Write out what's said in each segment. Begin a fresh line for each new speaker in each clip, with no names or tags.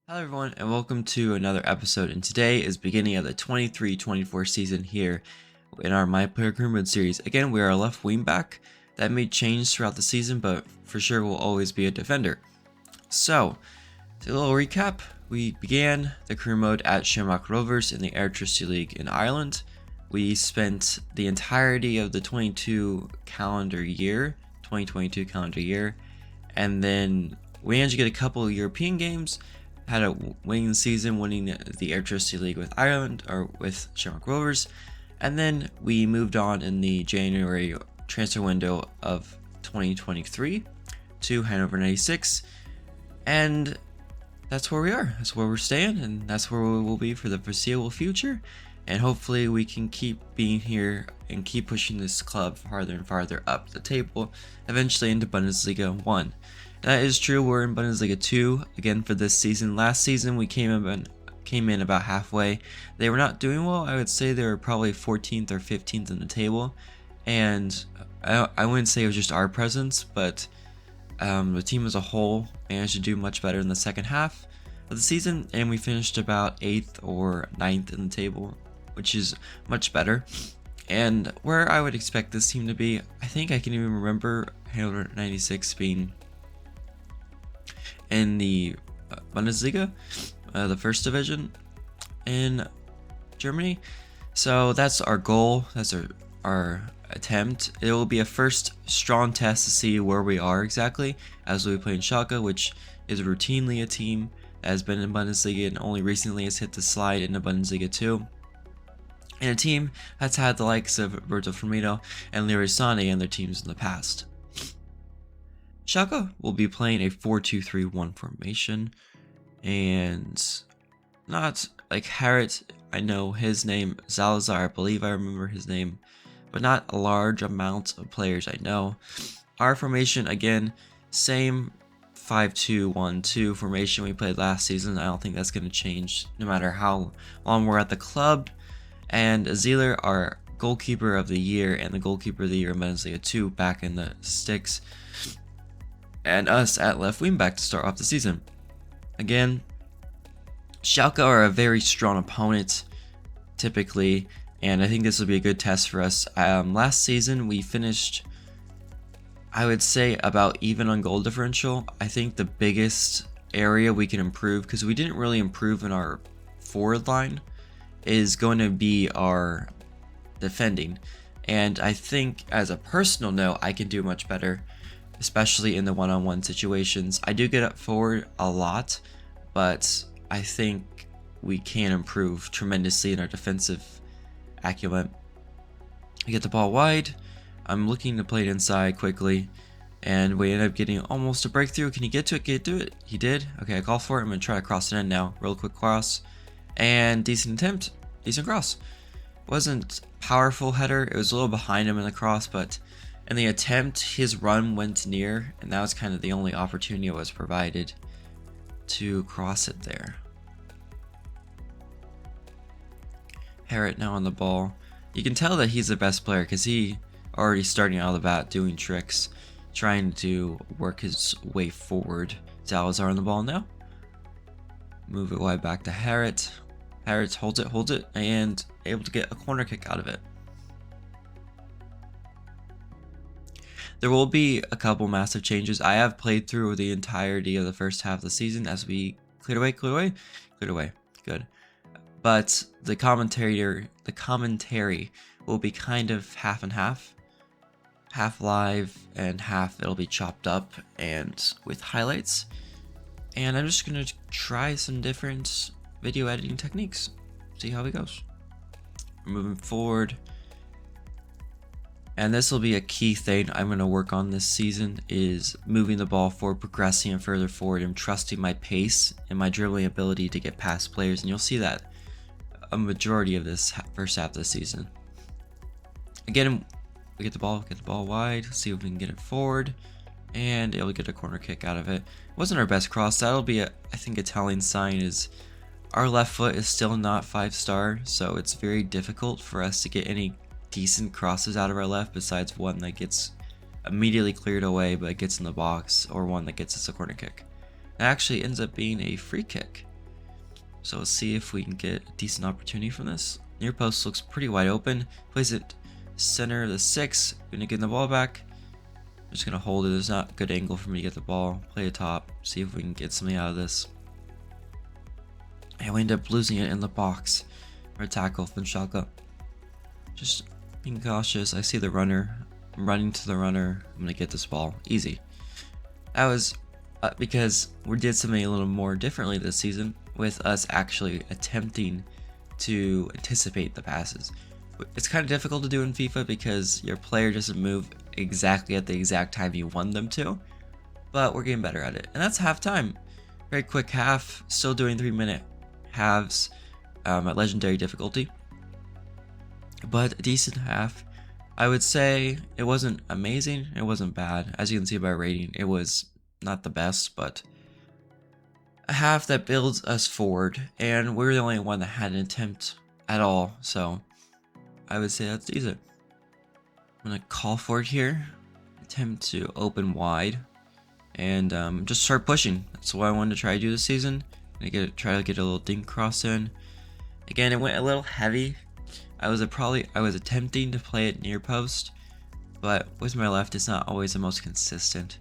Hello everyone and welcome to another episode, and today is beginning of the 23-24 season here in our My Player Career Mode series. Again, we are a left wing back. That may change throughout the season, but for sure will always be a defender. So, to a little recap, we began the career mode at Shamrock Rovers in the Airtricity League in Ireland. We spent the entirety of the 2022 calendar year, and then we managed to get a couple of European games. Had a winning season, winning the Airtricity League with Ireland, or with Shamrock Rovers, and then we moved on in the January transfer window of 2023 to Hannover 96, and that's where we are. That's where we're staying, and that's where we will be for the foreseeable future. And hopefully we can keep being here and keep pushing this club farther and farther up the table, eventually into Bundesliga 1. That is true. We're in Bundesliga 2 again for this season. Last season we came in about halfway. They were not doing well. I would say they were probably 14th or 15th in the table, and I wouldn't say it was just our presence, but the team as a whole managed to do much better in the second half of the season, and we finished about 8th or 9th in the table, which is much better and where I would expect this team to be. I think I can even remember Hannover 96 being in the Bundesliga, the first division in Germany. So that's our goal. That's our attempt. It will be a first strong test to see where we are exactly as we play in Schalke, which is routinely a team that has been in Bundesliga and only recently has hit the slide into Bundesliga 2. And a team that's had the likes of Roberto Firmino and Leroy Sané in their teams in the past. Schalke will be playing a 4-2-3-1 formation, and not like Harrit. I know his name, Salazar, I believe I remember his name, but not a large amount of players I know. Our formation, again, same 5-2-1-2 formation we played last season. I don't think that's going to change no matter how long we're at the club. And Zieler, our goalkeeper of the year and the goalkeeper of the year in Bundesliga 2, back in the sticks. And us at left wing back to start off the season. Again, Schalke are a very strong opponent, typically, and I think this will be a good test for us. Last season, we finished, I would say, about even on goal differential. I think the biggest area we can improve, because we didn't really improve in our forward line, is going to be our defending. And I think, as a personal note, I can do much better, especially in the one-on-one situations. I do get up forward a lot, but I think we can improve tremendously in our defensive acumen. We get the ball wide. I'm looking to play it inside quickly, and we end up getting almost a breakthrough. Can he get to it? Get to it? He did. Okay, I call for it. I'm going to try to cross it in now. Real quick cross. And decent attempt. Decent cross. Wasn't powerful header. It was a little behind him in the cross, but in the attempt, his run went near, and that was kind of the only opportunity that was provided to cross it there. Harrit now on the ball. You can tell that he's the best player because he already starting out of the bat doing tricks, trying to work his way forward. Salazar on the ball now. Move it wide back to Harrit. Harrit holds it, and able to get a corner kick out of it. There will be a couple massive changes. I have played through the entirety of the first half of the season as we cleared away. Good. But the commentary will be kind of half and half. Half live and half it'll be chopped up and with highlights. And I'm just going to try some different video editing techniques. See how it goes. Moving forward. And this will be a key thing I'm going to work on this season, is moving the ball forward, progressing and further forward, and trusting my pace and my dribbling ability to get past players. And you'll see that a majority of this first half of the season. Again, we get the ball wide, see if we can get it forward, and able to get a corner kick out of it. Wasn't our best cross. That'll be, I think, a telling sign is our left foot is still not 5-star, so it's very difficult for us to get any decent crosses out of our left besides one that gets immediately cleared away but gets in the box, or one that gets us a corner kick. It actually ends up being a free kick. So let's see if we can get a decent opportunity from this. Near post looks pretty wide open. Plays it center of the 6. Gonna get the ball back. I'm just gonna hold it. There's not a good angle for me to get the ball. Play it top. See if we can get something out of this. And we end up losing it in the box. Or tackle from Schalke. Just being cautious. I see the runner. I'm running to the runner. I'm gonna get this ball. Easy. That was because we did something a little more differently this season, with us actually attempting to anticipate the passes. It's kind of difficult to do in FIFA because your player doesn't move exactly at the exact time you want them to, but we're getting better at it. And that's halftime. Very quick half, still doing 3-minute halves at legendary difficulty, but a decent half. I would say it wasn't amazing, it wasn't bad. As you can see by rating, it was not the best, but a half that builds us forward, and we're the only one that had an attempt at all, so I would say that's decent. I'm gonna call for it here, attempt to open wide, and just start pushing. That's what I wanted to try to do this season. I'm gonna try to get a little dink cross in. Again, it went a little heavy. I was attempting to play it near post, but with my left, it's not always the most consistent.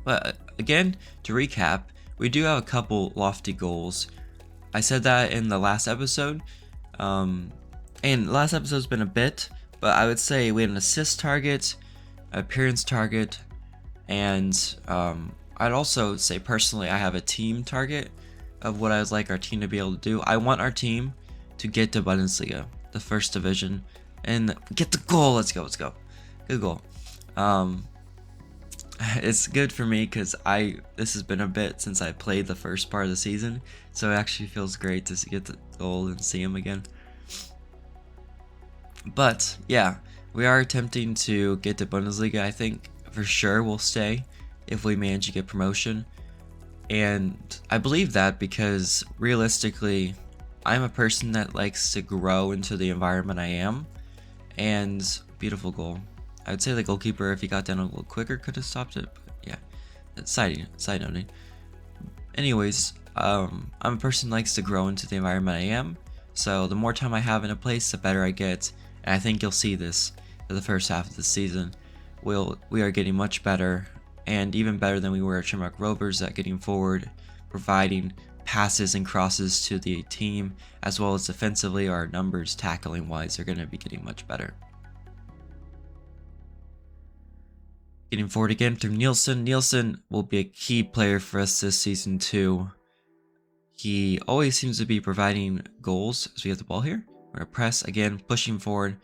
But again, to recap, we do have a couple lofty goals. I said that in the last episode, and the last episode's been a bit, but I would say we had an assist target, appearance target, and I'd also say personally I have a team target of what I would like our team to be able to do. I want our team to get to Bundesliga, the first division, and get the goal. Let's go. Good goal. It's good for me because this has been a bit since I played the first part of the season, so it actually feels great to get the goal and see him again. But yeah, we are attempting to get to Bundesliga. I think for sure we'll stay if we manage to get promotion, and I believe that because realistically I'm a person that likes to grow into the environment I am. And beautiful goal. I would say the goalkeeper, if he got down a little quicker, could have stopped it. But yeah, side noting. Anyways, I'm a person that likes to grow into the environment I am. So the more time I have in a place, the better I get. And I think you'll see this for the first half of the season. We are getting much better, and even better than we were at Shamrock Rovers at getting forward, providing passes and crosses to the team, as well as defensively. Our numbers tackling wise are going to be getting much better. Getting forward again through Nielsen. Nielsen will be a key player for us this season too. He always seems to be providing goals as we have the ball here. We're going to press again, pushing forward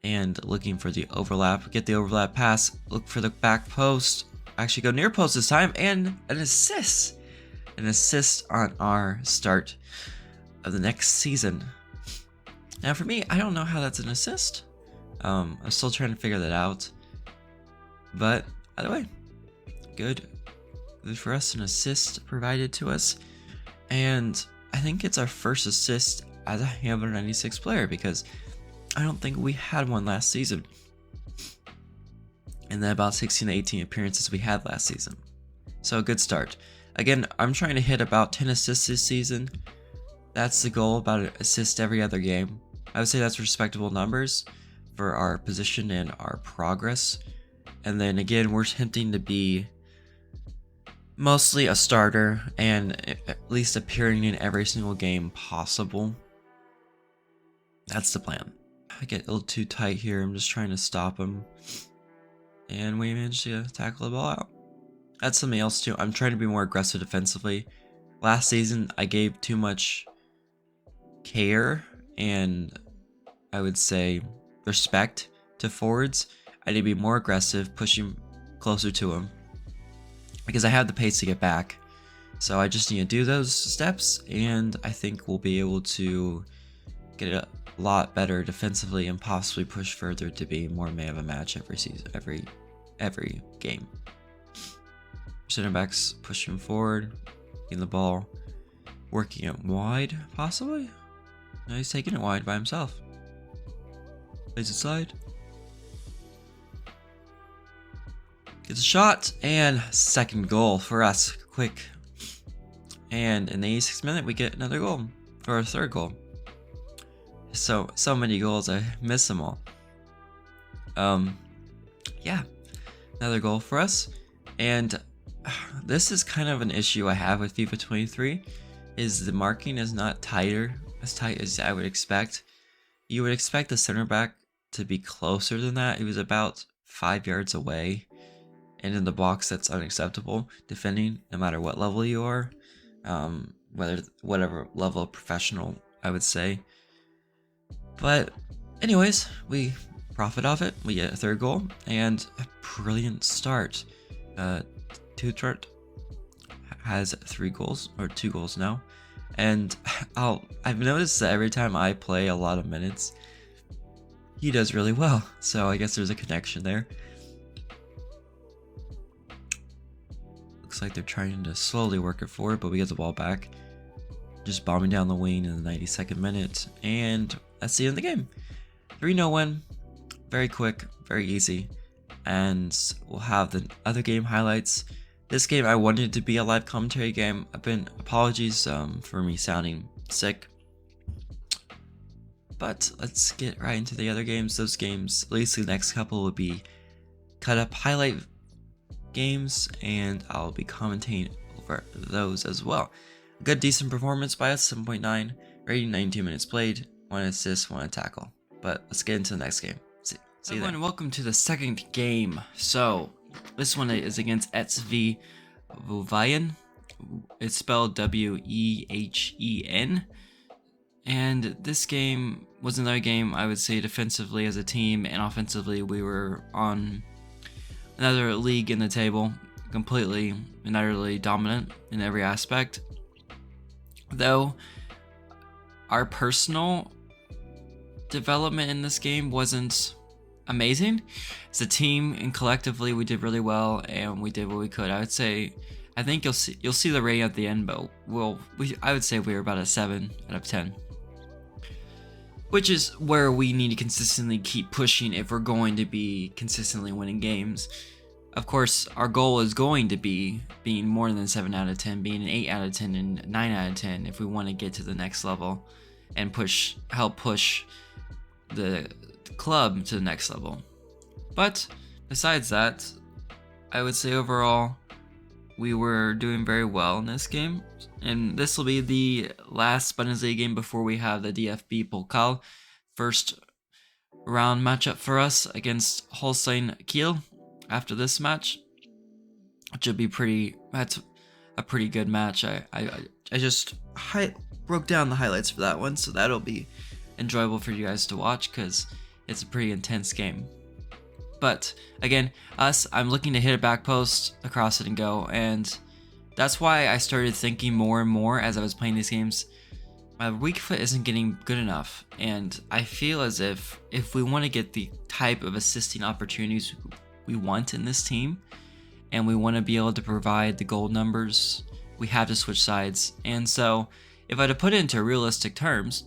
and looking for the overlap. Get the overlap pass, look for the back post, actually go near post this time, and an assist. An assist on our start of the next season. Now for me, I don't know how that's an assist. I'm still trying to figure that out. But either way, good for us, an assist provided to us. And I think it's our first assist as a Hannover 96 player, because I don't think we had one last season. And then about 16 to 18 appearances we had last season. So a good start. Again, I'm trying to hit about 10 assists this season. That's the goal, about an assist every other game. I would say that's respectable numbers for our position and our progress. And then again, we're attempting to be mostly a starter and at least appearing in every single game possible. That's the plan. I get a little too tight here. I'm just trying to stop him. And we managed to tackle the ball out. That's something else too. I'm trying to be more aggressive defensively. Last season, I gave too much care and I would say respect to forwards. I need to be more aggressive, pushing closer to him, because I have the pace to get back. So I just need to do those steps, and I think we'll be able to get a lot better defensively and possibly push further to be more man of a match every season, every game. Center backs pushing forward, getting the ball, working it wide, possibly. No, he's taking it wide by himself. Plays it side. Gets a shot, and second goal for us. Quick. And in the 86th minute, we get another goal, or a third goal. So many goals, I miss them all. Yeah, another goal for us. And this is kind of an issue I have with FIFA 23, is the marking is not as tight as I would expect. You would expect the center back to be closer than that. He was about 5 yards away, and in the box that's unacceptable defending, no matter what level you are, whatever level of professional, I would say. But anyways, we profit off it. We get a third goal and a brilliant start. Tutart has 3 goals, or 2 goals now, and I've noticed that every time I play a lot of minutes, he does really well. So I guess there's a connection there. Looks like they're trying to slowly work it forward, but we get the ball back. Just bombing down the wing in the 92nd minute, and that's the end of the game. 3-0 win. Very quick, very easy. And we'll have the other game highlights. This game, I wanted it to be a live commentary game. Apologies for me sounding sick. But let's get right into the other games. Those games, at least the next couple, will be cut up highlight games, and I'll be commentating over those as well. Good, decent performance by us, 7.9, rating 92 minutes played, 1 assist, 1 tackle. But let's get into the next game. See you then. Welcome to the second game. So this one is against SV Wuvayan. It's spelled W-E-H-E-N. And this game was another game, I would say, defensively as a team, and offensively we were on another league in the table, completely and utterly dominant in every aspect. Though our personal development in this game wasn't amazing. As a team and collectively, we did really well, and we did what we could. I would say, I think you'll see the rating at the end, but I would say we were about a 7 out of 10, which is where we need to consistently keep pushing if we're going to be consistently winning games. Of course, our goal is going to be being more than 7 out of 10, being an 8 out of 10 and 9 out of 10 if we want to get to the next level and help push the club to the next level. But besides that, I would say overall we were doing very well in this game, and this will be the last Bundesliga game before we have the DFB Pokal first round matchup for us against Holstein Kiel. After this match, which would be that's a pretty good match. I just broke down the highlights for that one, so that'll be enjoyable for you guys to watch because it's a pretty intense game. But again, I'm looking to hit a back post, across it, and go, and that's why I started thinking more and more as I was playing these games. My weak foot isn't getting good enough, and I feel as if we want to get the type of assisting opportunities we want in this team, and we want to be able to provide the goal numbers, we have to switch sides. And so if I had to put it into realistic terms,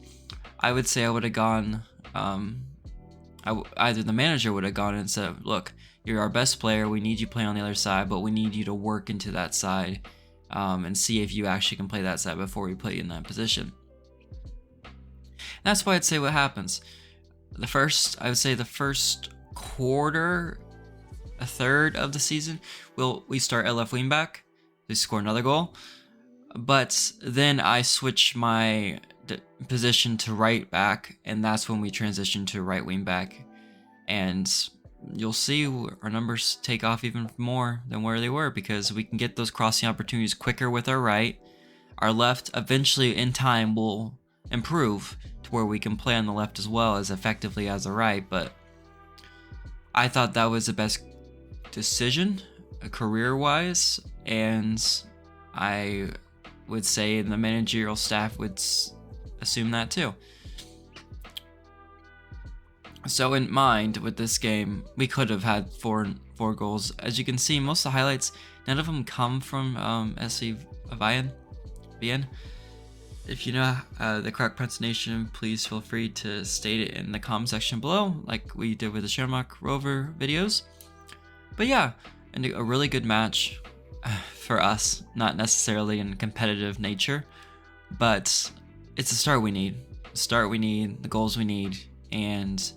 I would say I would have gone, either the manager would have gone and said, look, you're our best player, we need you playing on the other side, but we need you to work into that side and see if you actually can play that side before we put you in that position. That's why I'd say what happens. The first quarter, a third of the season, we start at left wing back. We score another goal, but then I switch my position to right back, and that's when we transition to right wing back. And you'll see our numbers take off even more than where they were, because we can get those crossing opportunities quicker with our right. Our left eventually in time will improve to where we can play on the left as well as effectively as the right. But I thought that was the best decision career-wise, and I would say the managerial staff would assume that too. So in mind with this game, we could have had four goals. As you can see, most of the highlights, none of them come from SV Wuvayan. If you know the correct pronunciation, please feel free to state it in the comment section below, like we did with the Shamrock Rover videos. But yeah, and a really good match. for us, not necessarily in competitive nature, but it's the start we need. The start we need, the goals we need, and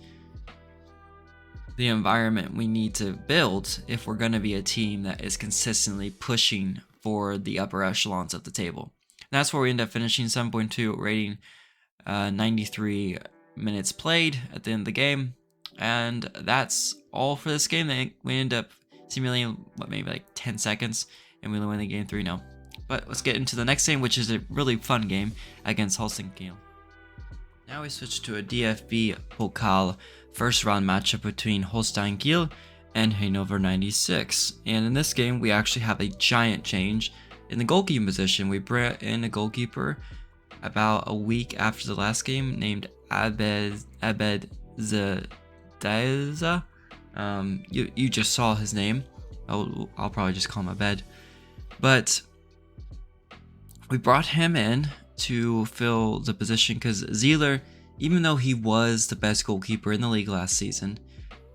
the environment we need to build if we're going to be a team that is consistently pushing for the upper echelons of the table. And that's where we end up finishing 7.2 rating, 93 minutes played at the end of the game. And that's all for this game. We end up simulating maybe like 10 seconds, and we win the game 3-0. But let's get into the next game, which is a really fun game against Holstein Kiel. Now we switch to a DFB Pokal first round matchup between Holstein Kiel and Hannover 96. And in this game, we actually have a giant change in the goalkeeping position. We brought in a goalkeeper about a week after the last game named Abed Zadaza. You just saw his name. I'll probably just call him Abed. But we brought him in to fill the position because Zieler, even though he was the best goalkeeper in the league last season,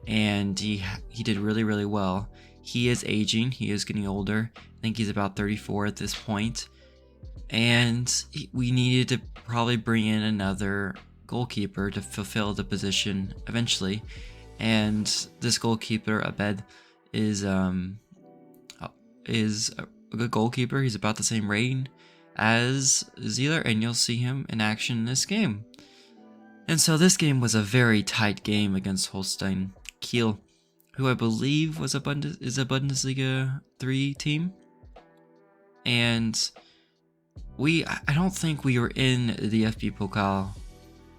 and he did really, really well, he is aging. He is getting older. I think he's about 34 at this point. And we needed to probably bring in another goalkeeper to fulfill the position eventually. And this goalkeeper, Abed, is a good goalkeeper. He's about the same rating as Zieler, and you'll see him in action in this game. And so this game was a very tight game against Holstein Kiel, who I believe is a Bundesliga 3 team. And I don't think we were in the FB Pokal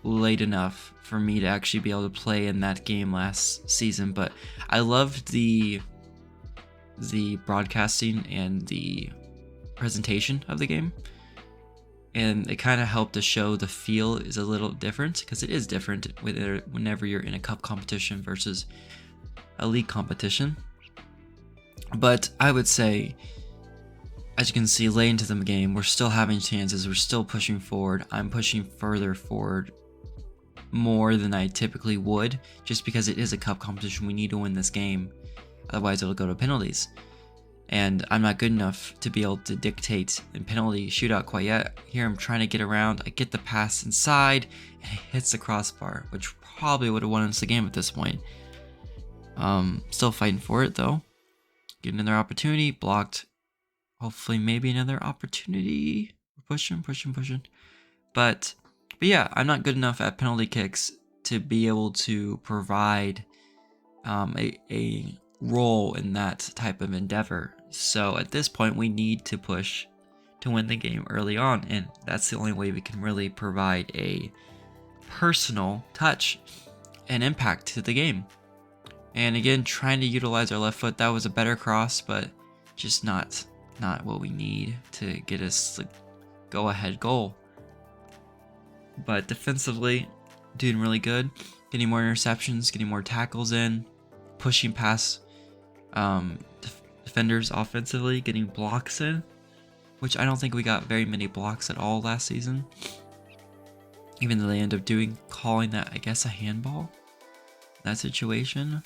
late enough for me to actually be able to play in that game last season, but I loved the broadcasting and the presentation of the game, and it kind of helped to show the feel is a little different, because it is different whenever you're in a cup competition versus a league competition. But I would say, as you can see late into the game, we're still having chances, we're still pushing forward. I'm pushing further forward more than I typically would, just because it is a cup competition. We need to win this game, otherwise it'll go to penalties. And I'm not good enough to be able to dictate in penalty shootout quite yet. Here I'm trying to get around, I get the pass inside, and it hits the crossbar, which probably would have won us the game at this point. Still fighting for it though. Getting another opportunity, blocked. Hopefully maybe another opportunity. We're pushing. But yeah, I'm not good enough at penalty kicks to be able to provide a role in that type of endeavor. So at this point, we need to push to win the game early on, and that's the only way we can really provide a personal touch and impact to the game. And again, trying to utilize our left foot. That was a better cross, but just not what we need to get us the go-ahead goal. But defensively, doing really good. Getting more interceptions, getting more tackles in, pushing past defenders offensively, getting blocks in, which I don't think we got very many blocks at all last season. Even though they end up calling that, I guess, a handball, that situation.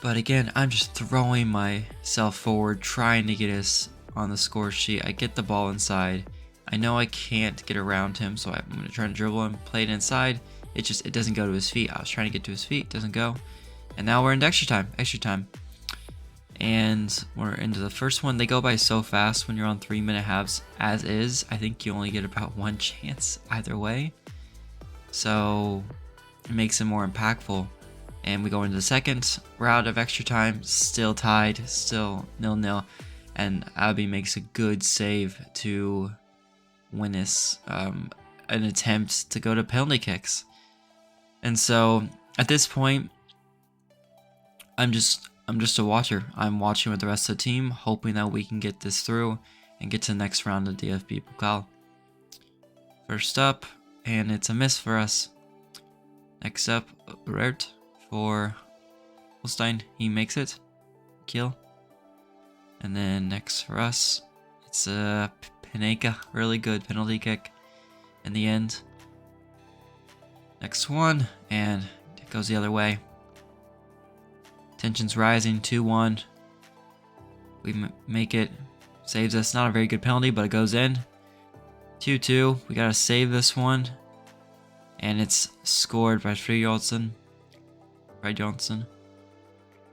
But again, I'm just throwing myself forward, trying to get us on the score sheet. I get the ball inside. I know I can't get around him, so I'm going to try to dribble him, play it inside. It doesn't go to his feet. I was trying to get to his feet, doesn't go. And now we're into extra time. And we're into the first one. They go by so fast when you're on 3-minute halves, as is. I think you only get about one chance either way. So it makes it more impactful. And we go into the second. We're out of extra time, still tied, still 0-0. And Abby makes a good save to win us an attempt to go to penalty kicks. And so at this point, I'm just a watcher. I'm watching with the rest of the team, hoping that we can get this through and get to the next round of DFB Pokal. First up, and it's a miss for us. Next up, Rert for Holstein. He makes it. Kiel. And then next for us, it's a Pineka. Really good penalty kick in the end. Next one, and it goes the other way. Tension's rising, 2-1. We make it. Saves us. Not a very good penalty, but it goes in. 2-2. We gotta save this one. And it's scored by Fridjonsson.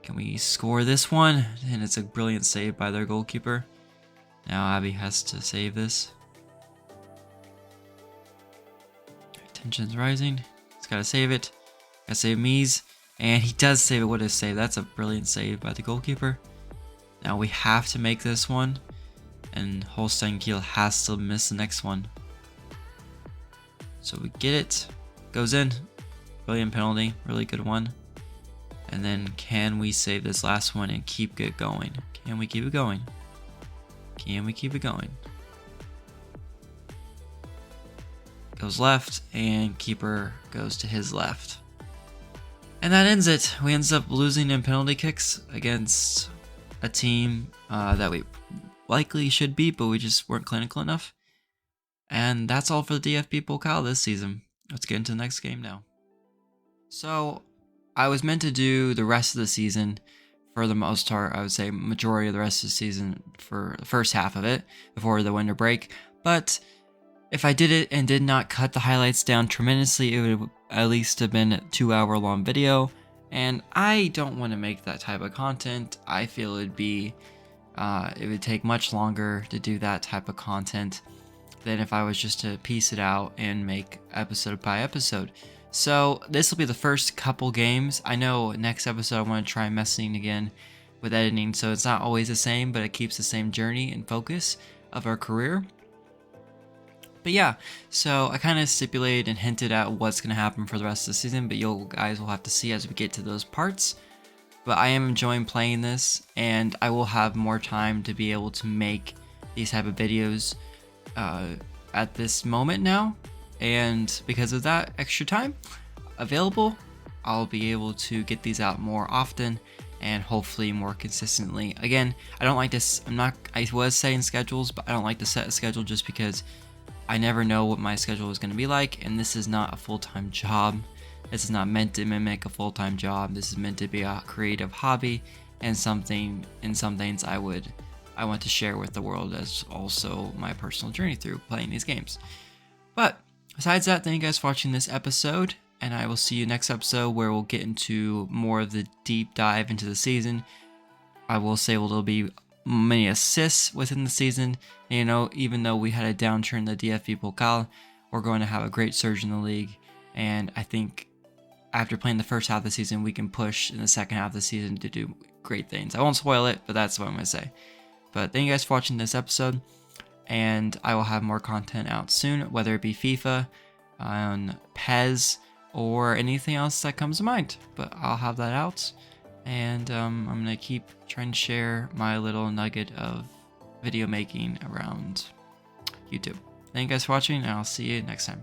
Can we score this one? And it's a brilliant save by their goalkeeper. Now Abby has to save this. Tension's rising. He's gotta save it. Gotta save Mies. And he does save it. What a save. That's a brilliant save by the goalkeeper. Now we have to make this one. And Holstein Kiel has to miss the next one. So we get it. Goes in. Brilliant penalty. Really good one. And then can we save this last one and keep it going? Can we keep it going? Can we keep it going? Goes left and keeper goes to his left. And that ends it. We ends up losing in penalty kicks against a team that we likely should beat, but we just weren't clinical enough. And that's all for the DFB Pokal this season. Let's get into the next game now. So I was meant to do the rest of the season for the most part. I would say majority of the rest of the season for the first half of it before the winter break. But if I did it and did not cut the highlights down tremendously, it would at least have been a 2-hour long video. And I don't want to make that type of content. I feel it would take much longer to do that type of content than if I was just to piece it out and make episode by episode. So this will be the first couple games. I know next episode I want to try messing again with editing, so it's not always the same, but it keeps the same journey and focus of our career. But yeah, so I kind of stipulated and hinted at what's going to happen for the rest of the season, but you guys will have to see as we get to those parts. But I am enjoying playing this, and I will have more time to be able to make these type of videos at this moment now. And because of that extra time available, I'll be able to get these out more often and hopefully more consistently. Again, I don't like this. I was saying schedules, but I don't like to set a schedule just because I never know what my schedule is going to be like. And this is not a full-time job. This is not meant to mimic a full-time job. This is meant to be a creative hobby and some things I want to share with the world as also my personal journey through playing these games. But besides that, thank you guys for watching this episode, and I will see you next episode where we'll get into more of the deep dive into the season. I will say there'll be many assists within the season. You know, even though we had a downturn in the DFB Pokal, we're going to have a great surge in the league, and I think after playing the first half of the season, we can push in the second half of the season to do great things. I won't spoil it, but that's what I'm going to say. But thank you guys for watching this episode, and I will have more content out soon, whether it be FIFA, on PES, or anything else that comes to mind. But I'll have that out, and I'm going to keep trying to share my little nugget of video making around YouTube. Thank you guys for watching, and I'll see you next time.